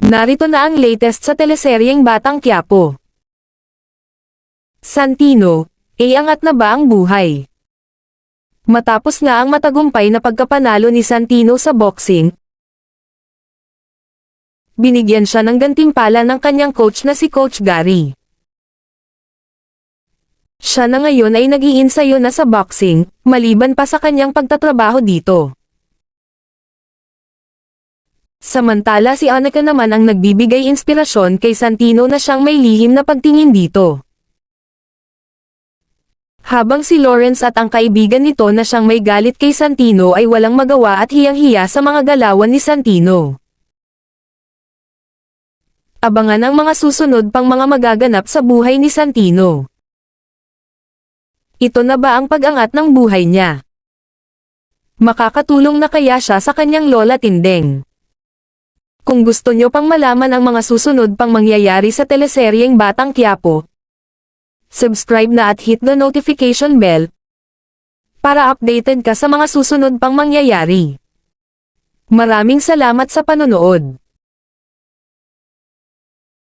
Narito na ang latest sa teleseryeng Batang Quiapo. Santino, angat na ba ang buhay? Matapos nga ang matagumpay na pagkapanalo ni Santino sa boxing, binigyan siya ng gantimpala ng kanyang coach na si Coach Gary. Siya na ngayon ay nag-iinsayo na sa boxing, maliban pa sa kanyang pagtatrabaho dito. Samantala si Annika naman ang nagbibigay inspirasyon kay Santino na siyang may lihim na pagtingin dito. Habang si Lawrence at ang kaibigan nito na siyang may galit kay Santino ay walang magawa at hiyang-hiya sa mga galawan ni Santino. Abangan ang mga susunod pang mga magaganap sa buhay ni Santino. Ito na ba ang pag-angat ng buhay niya? Makakatulong na kaya siya sa kanyang lola Tindeng? Kung gusto nyo pang malaman ang mga susunod pang mangyayari sa teleseryeng Batang Quiapo, subscribe na at hit the notification bell para updated ka sa mga susunod pang mangyayari. Maraming salamat sa panonood.